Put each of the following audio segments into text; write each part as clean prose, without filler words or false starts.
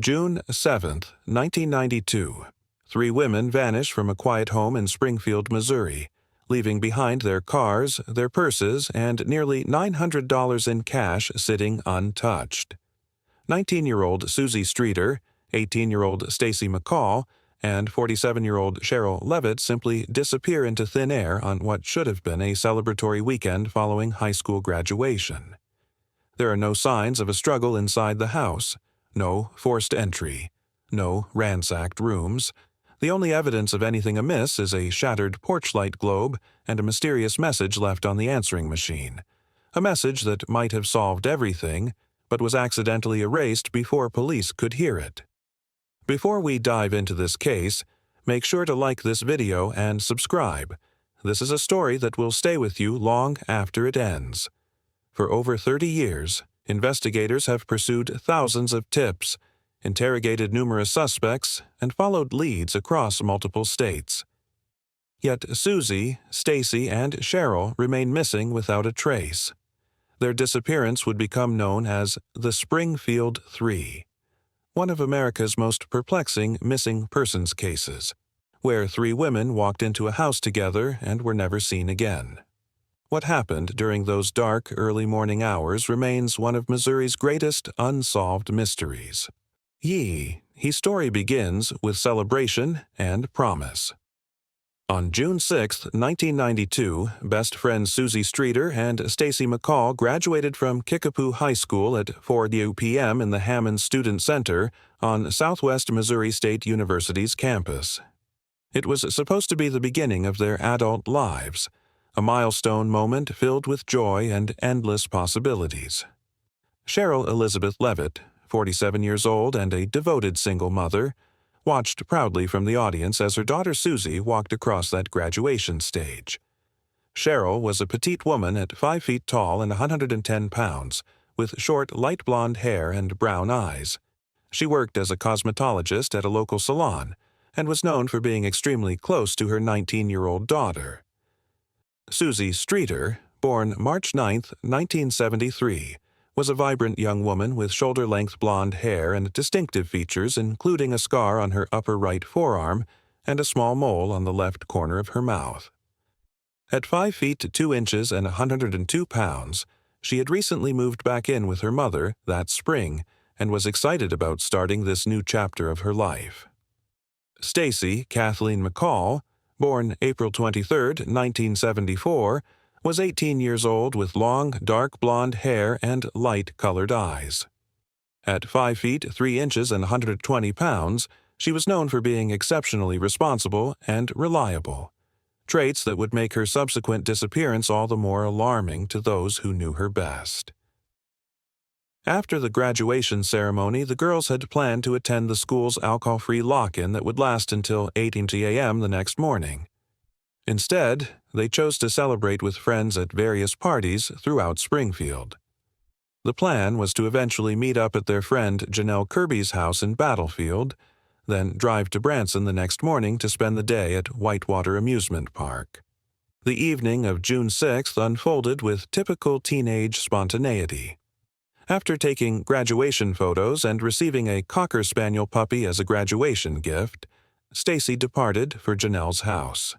June 7, 1992. Three women vanish from a quiet home in Springfield, Missouri, leaving behind their cars, their purses, and nearly $900 in cash sitting untouched. 19-year-old Suzie Streeter, 18-year-old Stacy McCall, and 47-year-old Sherrill Levitt simply disappear into thin air on what should have been a celebratory weekend following high school graduation. There are no signs of a struggle inside the house, no forced entry, no ransacked rooms. The only evidence of anything amiss is a shattered porch light globe and a mysterious message left on the answering machine, a message that might have solved everything, but was accidentally erased before police could hear it. Before we dive into this case, make sure to like this video and subscribe. This is a story that will stay with you long after it ends. For over 30 years, investigators have pursued thousands of tips, interrogated numerous suspects, and followed leads across multiple states. Yet Suzie, Stacy, and Sherrill remain missing without a trace. Their disappearance would become known as the Springfield Three, one of America's most perplexing missing persons cases, where three women walked into a house together and were never seen again. What happened during those dark, early morning hours remains one of Missouri's greatest unsolved mysteries. His story begins with celebration and promise. On June 6, 1992, best friends Suzie Streeter and Stacy McCall graduated from Kickapoo High School at 4 p.m. in the Hammond Student Center on Southwest Missouri State University's campus. It was supposed to be the beginning of their adult lives, a milestone moment filled with joy and endless possibilities. Sherrill Elizabeth Levitt, 47 years old and a devoted single mother, watched proudly from the audience as her daughter Suzie walked across that graduation stage. Sherrill was a petite woman at 5 feet tall and 110 pounds, with short, light blonde hair and brown eyes. She worked as a cosmetologist at a local salon and was known for being extremely close to her 19-year-old daughter. Suzie Streeter, born March 9, 1973, was a vibrant young woman with shoulder-length blonde hair and distinctive features, including a scar on her upper right forearm and a small mole on the left corner of her mouth. At 5 feet 2 inches and 102 pounds, she had recently moved back in with her mother that spring and was excited about starting this new chapter of her life. Stacy Kathleen McCall, born April 23, 1974, was 18 years old with long, dark blonde hair and light-colored eyes. At 5 feet 3 inches and 120 pounds, she was known for being exceptionally responsible and reliable, traits that would make her subsequent disappearance all the more alarming to those who knew her best. After the graduation ceremony, the girls had planned to attend the school's alcohol-free lock-in that would last until 8 a.m. the next morning. Instead, they chose to celebrate with friends at various parties throughout Springfield. The plan was to eventually meet up at their friend Janelle Kirby's house in Battlefield, then drive to Branson the next morning to spend the day at Whitewater Amusement Park. The evening of June 6th unfolded with typical teenage spontaneity. After taking graduation photos and receiving a Cocker Spaniel puppy as a graduation gift, Stacy departed for Janelle's house.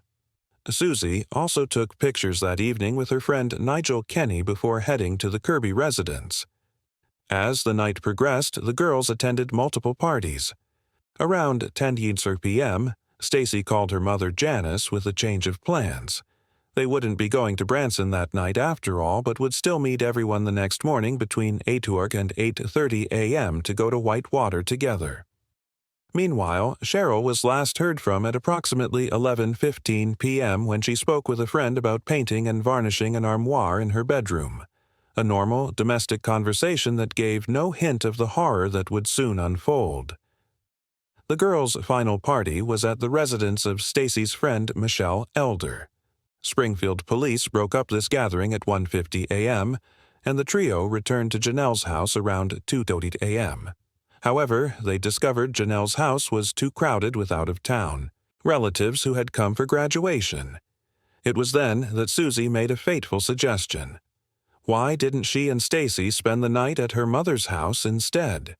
Suzie also took pictures that evening with her friend Nigel Kenny before heading to the Kirby residence. As the night progressed, the girls attended multiple parties. Around 10 p.m., Stacy called her mother Janice with a change of plans. They wouldn't be going to Branson that night after all, but would still meet everyone the next morning between 8 and 8:30 a.m. to go to Whitewater together. Meanwhile, Sherrill was last heard from at approximately 11:15 p.m. when she spoke with a friend about painting and varnishing an armoire in her bedroom, a normal, domestic conversation that gave no hint of the horror that would soon unfold. The girls' final party was at the residence of Stacy's friend Michelle Elder. Springfield police broke up this gathering at 1:50 a.m., and the trio returned to Janelle's house around 2:30 a.m. However, they discovered Janelle's house was too crowded with out-of-town relatives who had come for graduation. It was then that Suzie made a fateful suggestion. Why didn't she and Stacy spend the night at her mother's house instead?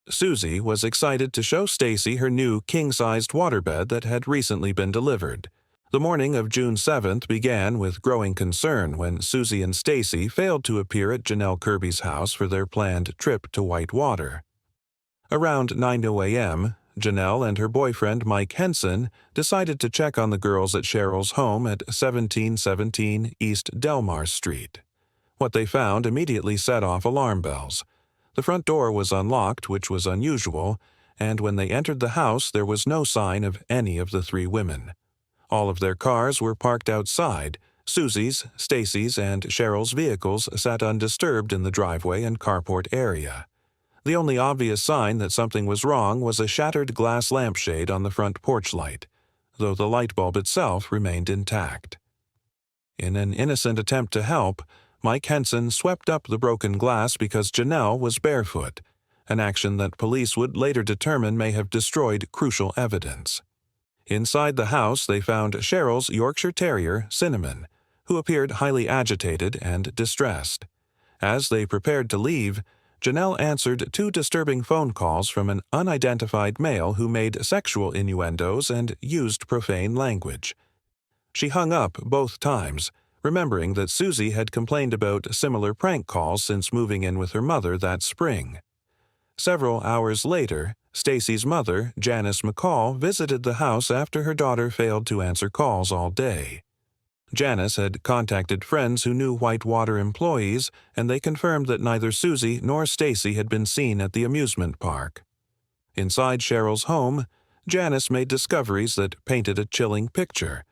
Suzie was excited to show Stacy her new king-sized waterbed that had recently been delivered. The morning of June 7th began with growing concern when Suzie and Stacy failed to appear at Janelle Kirby's house for their planned trip to Whitewater. Around 9:00 a.m., Janelle and her boyfriend Mike Henson decided to check on the girls at Sherrill's home at 1717 East Delmar Street. What they found immediately set off alarm bells. The front door was unlocked, which was unusual, and when they entered the house there was no sign of any of the three women. All of their cars were parked outside. Suzie's, Stacy's, and Sherrill's vehicles sat undisturbed in the driveway and carport area. The only obvious sign that something was wrong was a shattered glass lampshade on the front porch light, though the light bulb itself remained intact. In an innocent attempt to help, Mike Henson swept up the broken glass because Janelle was barefoot, an action that police would later determine may have destroyed crucial evidence. Inside the house, they found Sherrill's Yorkshire Terrier, Cinnamon, who appeared highly agitated and distressed. As they prepared to leave, Janelle answered two disturbing phone calls from an unidentified male who made sexual innuendos and used profane language. She hung up both times, remembering that Suzie had complained about similar prank calls since moving in with her mother that spring. Several hours later, Stacy's mother, Janice McCall, visited the house after her daughter failed to answer calls all day. Janice had contacted friends who knew Whitewater employees, and they confirmed that neither Suzie nor Stacy had been seen at the amusement park. Inside Sherrill's home, Janice made discoveries that painted a chilling picture.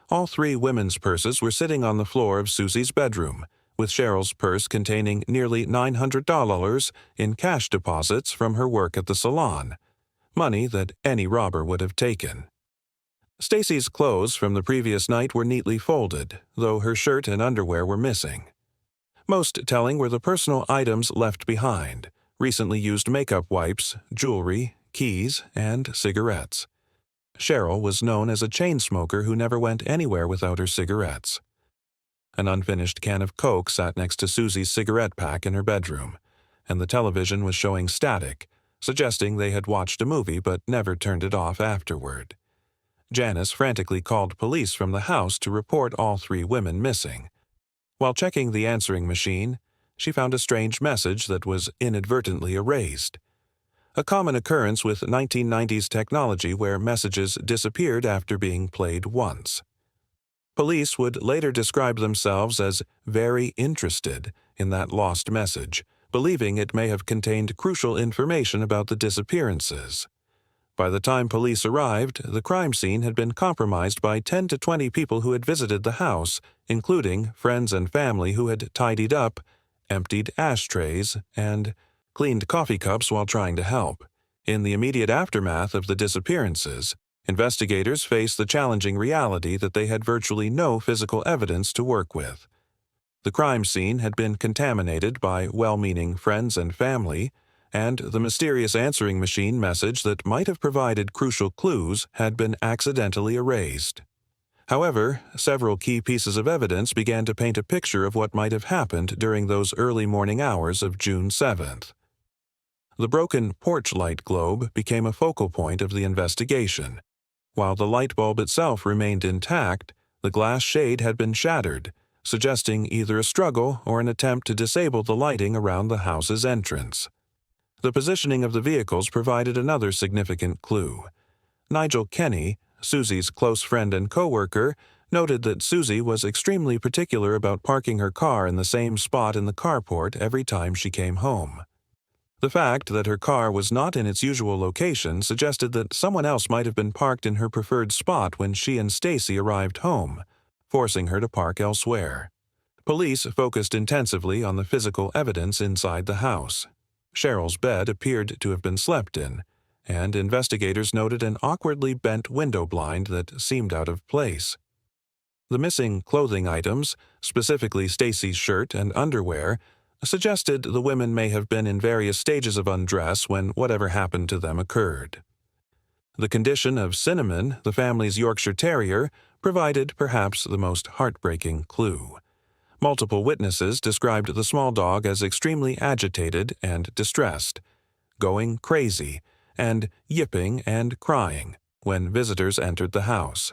All three women's purses were sitting on the floor of Suzie's bedroom, with Sherrill's purse containing nearly $900 in cash deposits from her work at the salon, money that any robber would have taken. Stacy's clothes from the previous night were neatly folded, though her shirt and underwear were missing. Most telling were the personal items left behind: recently used makeup wipes, jewelry, keys, and cigarettes. Sherrill was known as a chain smoker who never went anywhere without her cigarettes. An unfinished can of Coke sat next to Suzie's cigarette pack in her bedroom, and the television was showing static, suggesting they had watched a movie but never turned it off afterward. Janice frantically called police from the house to report all three women missing. While checking the answering machine, she found a strange message that was inadvertently erased. A common occurrence with 1990s technology where messages disappeared after being played once. Police would later describe themselves as very interested in that lost message, believing it may have contained crucial information about the disappearances. By the time police arrived, the crime scene had been compromised by 10 to 20 people who had visited the house, including friends and family who had tidied up, emptied ashtrays, and cleaned coffee cups while trying to help. In the immediate aftermath of the disappearances, investigators faced the challenging reality that they had virtually no physical evidence to work with. The crime scene had been contaminated by well-meaning friends and family, and the mysterious answering machine message that might have provided crucial clues had been accidentally erased. However, several key pieces of evidence began to paint a picture of what might have happened during those early morning hours of June 7th. The broken porch light globe became a focal point of the investigation. While the light bulb itself remained intact, the glass shade had been shattered, suggesting either a struggle or an attempt to disable the lighting around the house's entrance. The positioning of the vehicles provided another significant clue. Nigel Kenny, Suzie's close friend and co-worker, noted that Suzie was extremely particular about parking her car in the same spot in the carport every time she came home. The fact that her car was not in its usual location suggested that someone else might have been parked in her preferred spot when she and Stacy arrived home, forcing her to park elsewhere. Police focused intensively on the physical evidence inside the house. Sherrill's bed appeared to have been slept in, and investigators noted an awkwardly bent window blind that seemed out of place. The missing clothing items, specifically Stacy's shirt and underwear, suggested the women may have been in various stages of undress when whatever happened to them occurred. The condition of Cinnamon, the family's Yorkshire Terrier, provided perhaps the most heartbreaking clue. Multiple witnesses described the small dog as extremely agitated and distressed. going crazy, and yipping and crying when visitors entered the house.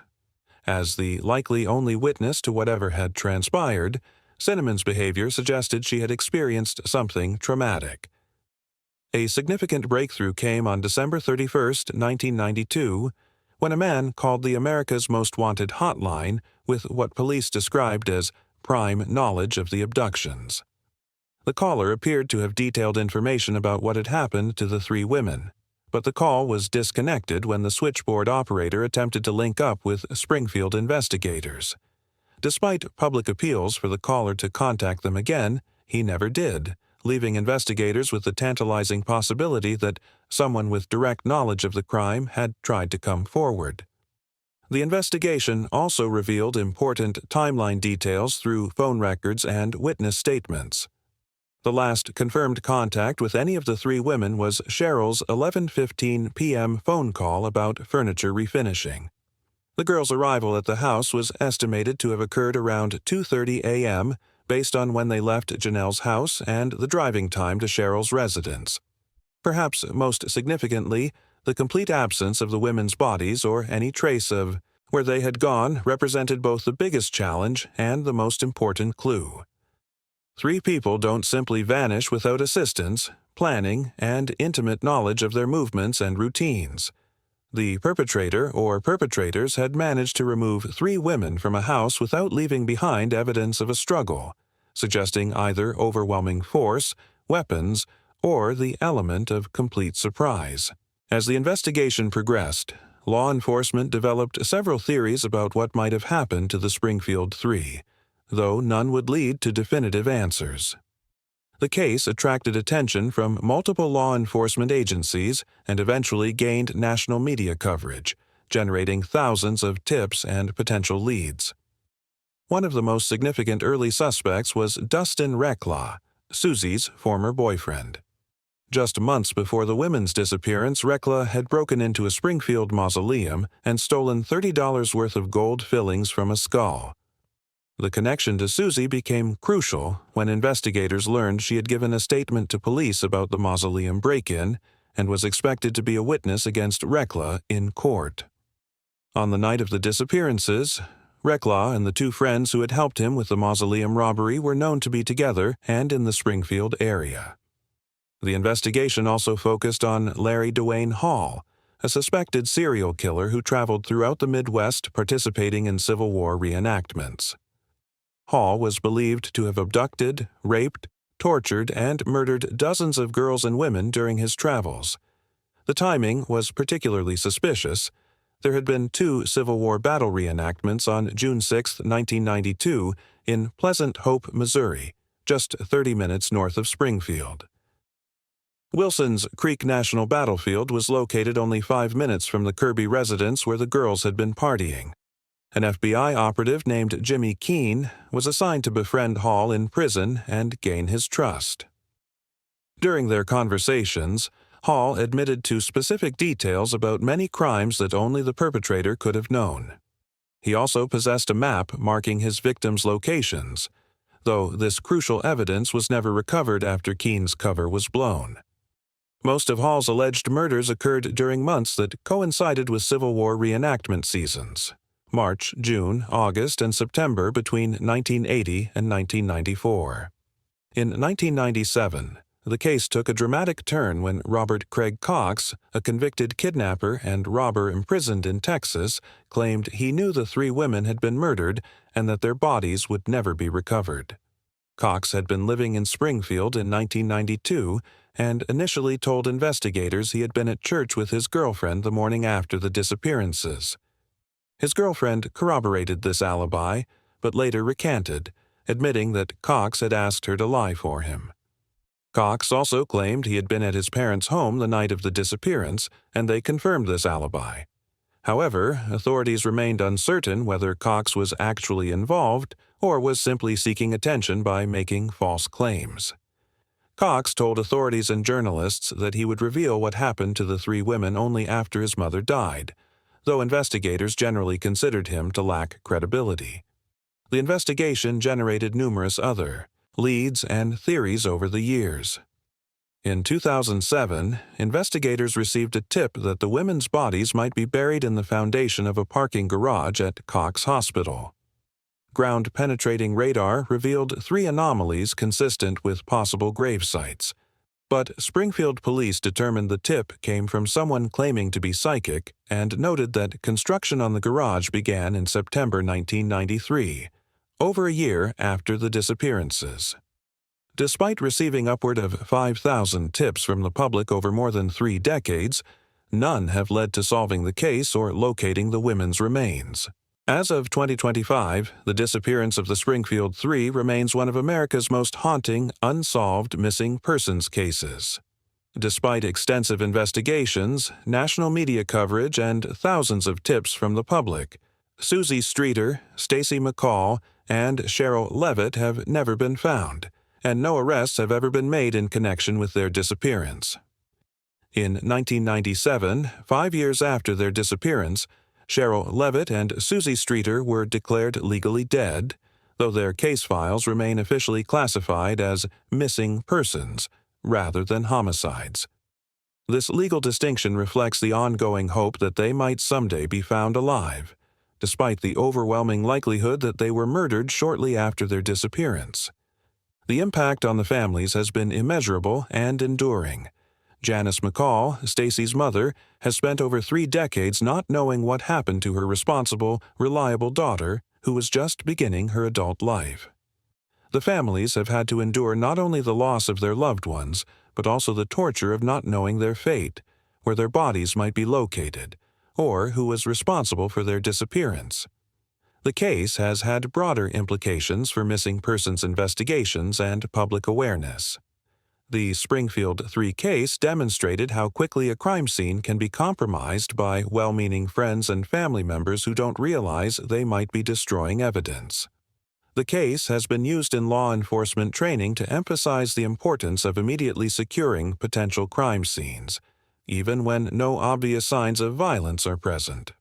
As the likely only witness to whatever had transpired, Cinnamon's behavior suggested she had experienced something traumatic. A significant breakthrough came on December 31, 1992, when a man called the America's Most Wanted hotline with what police described as prime knowledge of the abductions. The caller appeared to have detailed information about what had happened to the three women, but the call was disconnected when the switchboard operator attempted to link up with Springfield investigators. Despite public appeals for the caller to contact them again, he never did, leaving investigators with the tantalizing possibility that someone with direct knowledge of the crime had tried to come forward. The investigation also revealed important timeline details through phone records and witness statements. The last confirmed contact with any of the three women was Sherrill's 11:15 p.m. phone call about furniture refinishing. The girls' arrival at the house was estimated to have occurred around 2:30 a.m., based on when they left Janelle's house and the driving time to Sherrill's residence. Perhaps most significantly, the complete absence of the women's bodies or any trace of where they had gone represented both the biggest challenge and the most important clue. Three people don't simply vanish without assistance, planning, and intimate knowledge of their movements and routines. The perpetrator or perpetrators had managed to remove three women from a house without leaving behind evidence of a struggle, suggesting either overwhelming force, weapons, or the element of complete surprise. As the investigation progressed, law enforcement developed several theories about what might have happened to the Springfield Three, though none would lead to definitive answers. The case attracted attention from multiple law enforcement agencies and eventually gained national media coverage, generating thousands of tips and potential leads. One of the most significant early suspects was Dustin Reclaw, Susie's former boyfriend. Just months before the women's disappearance, Reclaw had broken into a Springfield mausoleum and stolen $30 worth of gold fillings from a skull. The connection to Suzie became crucial when investigators learned she had given a statement to police about the mausoleum break-in and was expected to be a witness against Reclaw in court. On the night of the disappearances, Reclaw and the two friends who had helped him with the mausoleum robbery were known to be together and in the Springfield area. The investigation also focused on Larry Dewayne Hall, a suspected serial killer who traveled throughout the Midwest participating in Civil War reenactments. Hall was believed to have abducted, raped, tortured, and murdered dozens of girls and women during his travels. The timing was particularly suspicious. There had been two Civil War battle reenactments on June 6, 1992, in Pleasant Hope, Missouri, just 30 minutes north of Springfield. Wilson's Creek National Battlefield was located only 5 minutes from the Kirby residence where the girls had been partying. An FBI operative named Jimmy Keene was assigned to befriend Hall in prison and gain his trust. During their conversations, Hall admitted to specific details about many crimes that only the perpetrator could have known. He also possessed a map marking his victims' locations, though this crucial evidence was never recovered after Keene's cover was blown. Most of Hall's alleged murders occurred during months that coincided with Civil War reenactment seasons: March, June, August, and September between 1980 and 1994. In 1997, the case took a dramatic turn when Robert Craig Cox, a convicted kidnapper and robber imprisoned in Texas, claimed he knew the three women had been murdered and that their bodies would never be recovered. Cox had been living in Springfield in 1992 and initially told investigators he had been at church with his girlfriend the morning after the disappearances. His girlfriend corroborated this alibi, but later recanted, admitting that Cox had asked her to lie for him. Cox also claimed he had been at his parents' home the night of the disappearance, and they confirmed this alibi. However, authorities remained uncertain whether Cox was actually involved or was simply seeking attention by making false claims. Cox told authorities and journalists that he would reveal what happened to the three women only after his mother died, though investigators generally considered him to lack credibility. The investigation generated numerous other leads and theories over the years. In 2007, investigators received a tip that the women's bodies might be buried in the foundation of a parking garage at Cox Hospital. Ground-penetrating radar revealed 3 anomalies consistent with possible grave sites. But Springfield police determined the tip came from someone claiming to be psychic and noted that construction on the garage began in September 1993, over a year after the disappearances. Despite receiving upward of 5,000 tips from the public over more than 3 decades, none have led to solving the case or locating the women's remains. As of 2025, the disappearance of the Springfield Three remains one of America's most haunting, unsolved missing persons cases. Despite extensive investigations, national media coverage, and thousands of tips from the public, Suzie Streeter, Stacy McCall, and Sherrill Levitt have never been found, and no arrests have ever been made in connection with their disappearance. In 1997, 5 years after their disappearance, Sherrill Levitt and Suzie Streeter were declared legally dead, though their case files remain officially classified as missing persons rather than homicides. This legal distinction reflects the ongoing hope that they might someday be found alive, despite the overwhelming likelihood that they were murdered shortly after their disappearance. The impact on the families has been immeasurable and enduring. Janice McCall, Stacy's mother, has spent over 3 decades not knowing what happened to her responsible, reliable daughter who was just beginning her adult life. The families have had to endure not only the loss of their loved ones, but also the torture of not knowing their fate, where their bodies might be located, or who was responsible for their disappearance. The case has had broader implications for missing persons investigations and public awareness. The Springfield Three case demonstrated how quickly a crime scene can be compromised by well-meaning friends and family members who don't realize they might be destroying evidence. The case has been used in law enforcement training to emphasize the importance of immediately securing potential crime scenes, even when no obvious signs of violence are present.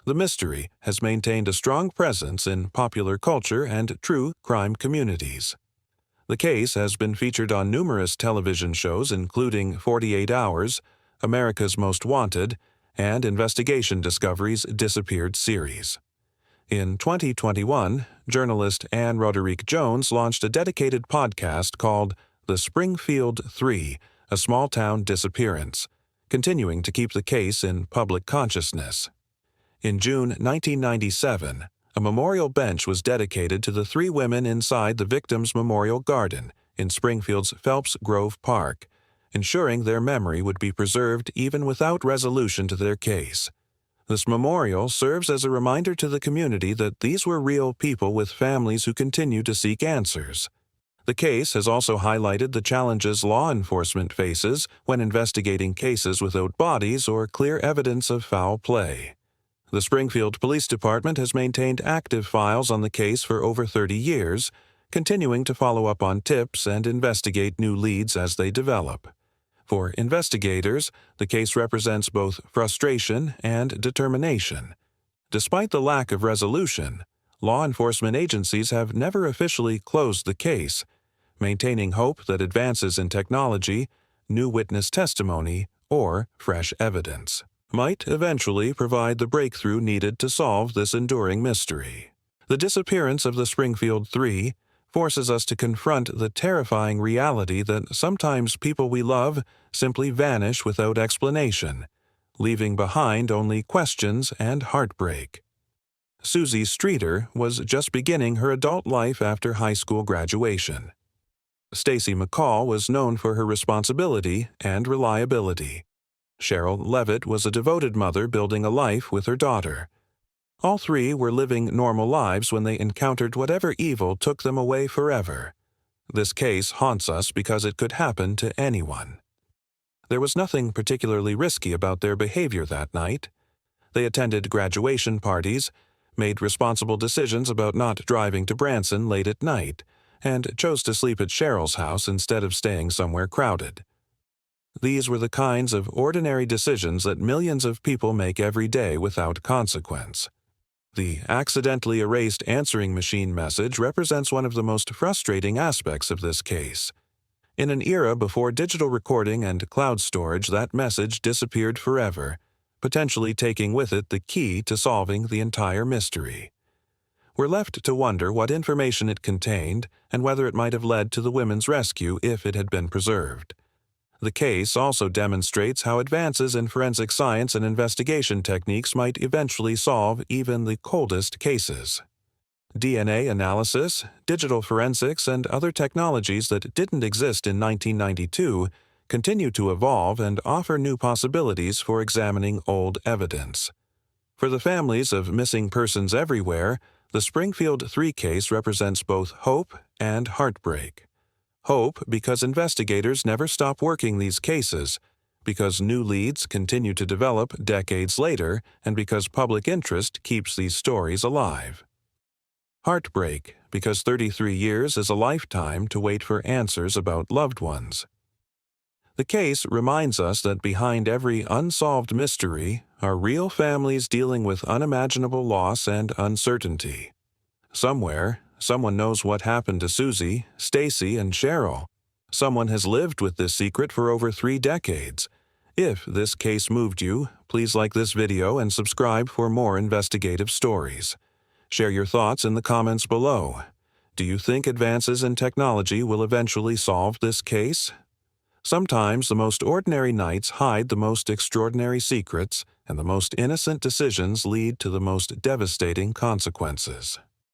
The mystery has maintained a strong presence in popular culture and true crime communities. The case has been featured on numerous television shows including 48 Hours, America's Most Wanted, and Investigation Discovery's Disappeared series. In 2021, journalist Anne Roderick Jones launched a dedicated podcast called The Springfield Three, A Small-Town Disappearance, continuing to keep the case in public consciousness. In June 1997, a memorial bench was dedicated to the 3 women inside the victims' memorial garden in Springfield's Phelps Grove Park, ensuring their memory would be preserved even without resolution to their case. This memorial serves as a reminder to the community that these were real people with families who continue to seek answers. The case has also highlighted the challenges law enforcement faces when investigating cases without bodies or clear evidence of foul play. The Springfield Police Department has maintained active files on the case for over 30 years, continuing to follow up on tips and investigate new leads as they develop. For investigators, the case represents both frustration and determination. Despite the lack of resolution, law enforcement agencies have never officially closed the case, maintaining hope that advances in technology, new witness testimony, or fresh evidence might eventually provide the breakthrough needed to solve this enduring mystery. The disappearance of the Springfield Three forces us to confront the terrifying reality that sometimes people we love simply vanish without explanation, leaving behind only questions and heartbreak. Suzie Streeter was just beginning her adult life after high school graduation. Stacy McCall was known for her responsibility and reliability. Sherrill Levitt was a devoted mother building a life with her daughter. All 3 were living normal lives when they encountered whatever evil took them away forever. This case haunts us because it could happen to anyone. There was nothing particularly risky about their behavior that night. They attended graduation parties, made responsible decisions about not driving to Branson late at night, and chose to sleep at Sherrill's house instead of staying somewhere crowded. These were the kinds of ordinary decisions that millions of people make every day without consequence. The accidentally erased answering machine message represents one of the most frustrating aspects of this case. In an era before digital recording and cloud storage, that message disappeared forever, potentially taking with it the key to solving the entire mystery. We're left to wonder what information it contained and whether it might have led to the women's rescue if it had been preserved. The case also demonstrates how advances in forensic science and investigation techniques might eventually solve even the coldest cases. DNA analysis, digital forensics, and other technologies that didn't exist in 1992 continue to evolve and offer new possibilities for examining old evidence. For the families of missing persons everywhere, the Springfield Three case represents both hope and heartbreak. Hope because investigators never stop working these cases, because new leads continue to develop decades later, and because public interest keeps these stories alive. Heartbreak because 33 years is a lifetime to wait for answers about loved ones. The case reminds us that behind every unsolved mystery are real families dealing with unimaginable loss and uncertainty. Somewhere, someone knows what happened to Suzie, Stacy, and Sherrill. Someone has lived with this secret for over 3 decades. If this case moved you, please like this video and subscribe for more investigative stories. Share your thoughts in the comments below. Do you think advances in technology will eventually solve this case? Sometimes the most ordinary nights hide the most extraordinary secrets, and the most innocent decisions lead to the most devastating consequences.